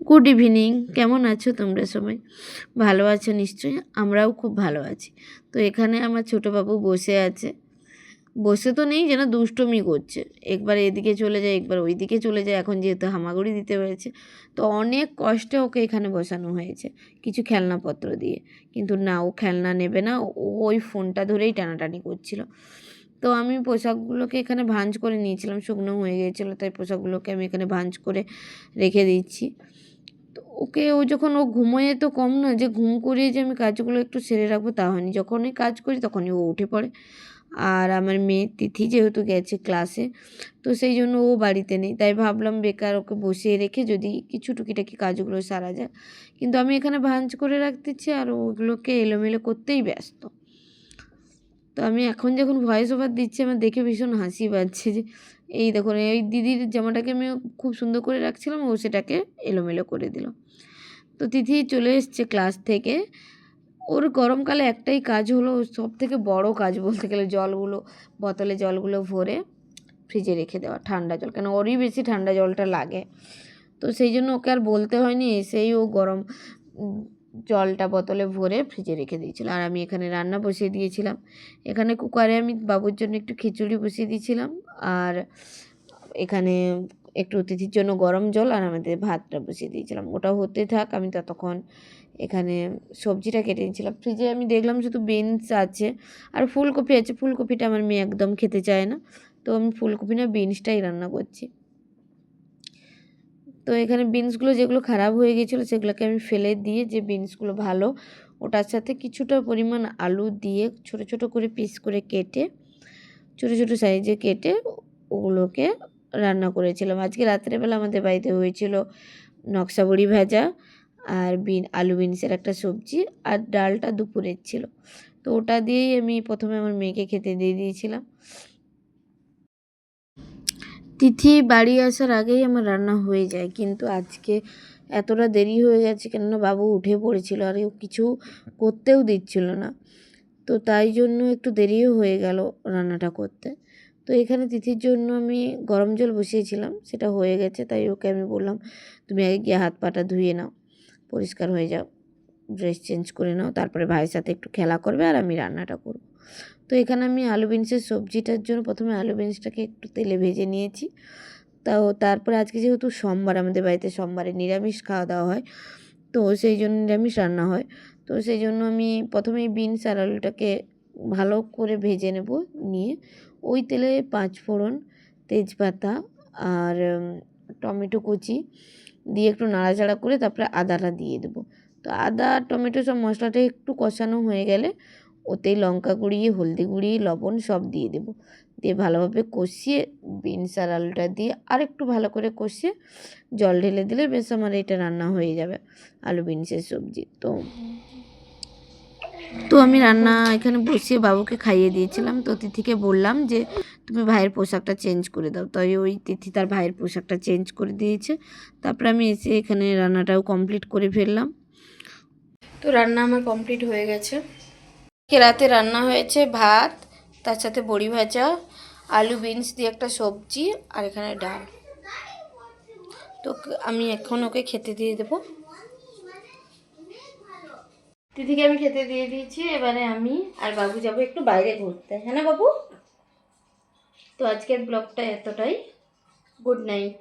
Good evening, কেমন আছো তোমরা সবাই? ভালো আছো নিশ্চয়ই, আমরাও খুব ভালো আছি। তো এখানে আমার ছোটো বাবু বসে আছে, বসে তো নেই, যেন দুষ্টুমি করছে, একবার এদিকে চলে যায় একবার ওইদিকে চলে যায়। এখন যেহেতু হামাগুড়ি দিতে হয়েছে, তো অনেক কষ্টে ওকে এখানে বসানো হয়েছে কিছু খেলনাপত্র দিয়ে, কিন্তু না, ও খেলনা নেবে না, ও ওই ফোনটা ধরেই টানাটানি করছিল। তো আমি পোশাকগুলোকে এখানে ভাঁজ করে নিয়েছিলাম, শুকনো হয়ে গিয়েছিলো, তাই পোশাকগুলোকে আমি এখানে ভাঁজ করে রেখে দিচ্ছি। তো ওকে, ও যখন ও ঘুমোয় তো কম না যে ঘুম করিয়ে যে আমি কাজগুলো একটু সেরে রাখবো তা হয়নি, যখনই কাজ করি তখনই ও উঠে পড়ে। আর আমার মেয়ে তিথি যেহেতু গেছে ক্লাসে, তো সেই জন্য ও বাড়িতে নেই, তাই ভাবলাম বেকার ওকে বসিয়ে রেখে যদি কিছু টুকিটাকি কাজগুলো সারা যায়। কিন্তু আমি এখানে ভাঁজ করে রাখতেছি আর ওগুলোকে এলোমেলো করতেই ব্যস্ত। তো আমি এখন যখন ভয়েস ওভার দিচ্ছি আমার দেখে ভীষণ হাসি পাচ্ছে যে এই দেখুন, এই দিদির জামাটাকে আমি খুব সুন্দর করে রাখছিলাম, ও সেটাকে এলোমেলো করে দিল। তো তিথি চলে এসছে ক্লাস থেকে। ওর গরমকালে একটাই কাজ হলো, সব থেকে বড় কাজ বলতে গেলে, বোতলে জলগুলো ভরে ফ্রিজে রেখে দেওয়া, ঠান্ডা জল, কেন ওরই বেশি ঠান্ডা জলটা লাগে। তো সেই জন্য ওকে আর বলতে হয়নি, এসেই ও গরম জলটা বোতলে ভরে ফ্রিজে রেখে দিয়েছিল। আর আমি এখানে রান্না বসিয়ে দিয়েছিলাম, এখানে কুকারে আমি বাবুর জন্য একটু খিচুড়ি বসিয়ে দিয়েছিলাম, আর এখানে একটু তিথির জন্য গরম জল আর আমাদের ভাতটা বসিয়ে দিয়েছিলাম। ওটা হতে থাক, আমি ততক্ষণ এখানে সবজিটা কেটে নিয়েছিলাম। ফ্রিজে আমি দেখলাম শুধু বিনস আছে আর ফুলকপি আছে, ফুলকপিটা আমার মেয়ে একদম খেতে চায় না, তো আমি ফুলকপি না বিনসটাই রান্না করছি। তো এখানে বিনসগুলো যেগুলো খারাপ হয়ে গিয়েছিলো সেগুলোকে আমি ফেলে দিয়ে, যে বিনসগুলো ভালো ওটার সাথে কিছুটা পরিমাণ আলু দিয়ে ছোট ছোট করে পিস করে কেটে, ছোট ছোট সাইজে কেটে ওগুলোকে রান্না করেছিলাম। আজকে রাত্রেবেলা আমাদের বাড়িতে হয়েছিল নকশা বড়ি ভাজা আর আলু বিনসের একটা সবজি, আর ডালটা দুপুরের ছিল। তো ওটা দিয়েই আমি প্রথমে আমার মেয়েকে খেতে দিয়ে দিয়েছিলাম। তিথি বাড়ি আসার আগেই আমার রান্না হয়ে যায়, কিন্তু আজকে এতটা দেরি হয়ে গেছে কেননা বাবু উঠে পড়েছিল আর কিছু করতেও দিচ্ছিল না, তো তাই জন্য একটু দেরিও হয়ে গেল রান্নাটা করতে। তো এখানে তিথির জন্য আমি গরম জল বসিয়েছিলাম, সেটা হয়ে গেছে, তাই ওকে আমি বললাম তুমি আগে গিয়ে হাত পাটা ধুয়ে নাও, পরিষ্কার হয়ে যাও, ড্রেস চেঞ্জ করে নাও, তারপরে ভাইয়ের সাথে একটু খেলা করবে আর আমি রান্নাটা করব। তো এখানে আমি আলু বিনসের সবজিটার জন্য প্রথমে আলু বিনসটাকে একটু তেলে ভেজে নিয়েছি। তারপরে আজকে যেহেতু সোমবার, আমাদের বাড়িতে সোমবারে নিরামিষ খাওয়া দাওয়া হয়, তো সেই জন্য নিরামিষ রান্না হয়। তো সেই জন্য আমি প্রথমে বিনস আর আলুটাকে ভালো করে ভেজে নেব, নিয়ে ওই তেলে 5 ফোড়ন, তেজপাতা আর টমেটো কুচি দিয়ে একটু নাড়াচাড়া করে তারপরে আদাটা দিয়ে দেবো। তো আদা টমেটো সব মশলাটা একটু কষানো হয়ে গেলে ওতেই লঙ্কা গুঁড়ি, হলদি গুঁড়ি, লবণ সব দিয়ে দেবো, দিয়ে ভালোভাবে কষিয়ে বিনস আর আলুটা দিয়ে আরেকটু ভালো করে কষিয়ে জল ঢেলে দিলে বেশ আমার এটা রান্না হয়ে যাবে, আলু বিনসের সবজি। তো আমি রান্না এখানে বসিয়ে বাবুকে খাইয়ে দিয়েছিলাম। তো তিথিকে বললাম যে তুমি ভাইয়ের পোশাকটা চেঞ্জ করে দাও, তাই ওই তিথি তার ভাইয়ের পোশাকটা চেঞ্জ করে দিয়েছে। তারপরে আমি এসে এখানে রান্নাটাও কমপ্লিট করে ফেললাম। তো রান্না আমার কমপ্লিট হয়ে গেছে। রাতে রান্না হয়েছে ভাত, তার সাথে বড়ি ভাজা, আলু বিনস দিয়ে একটা সবজি, আর এখানে ডাল। তো আমি এখন ওকে খেতে দিয়ে দেবো। দিদিকে আমি খেতে দিয়ে দিয়েছি, এবারে আমি আর বাবু যাবো একটু বাইরে ঘুরতে, হ্যাঁ না বাবু? তো আজকের ব্লগটা এতটাই, গুড নাইট।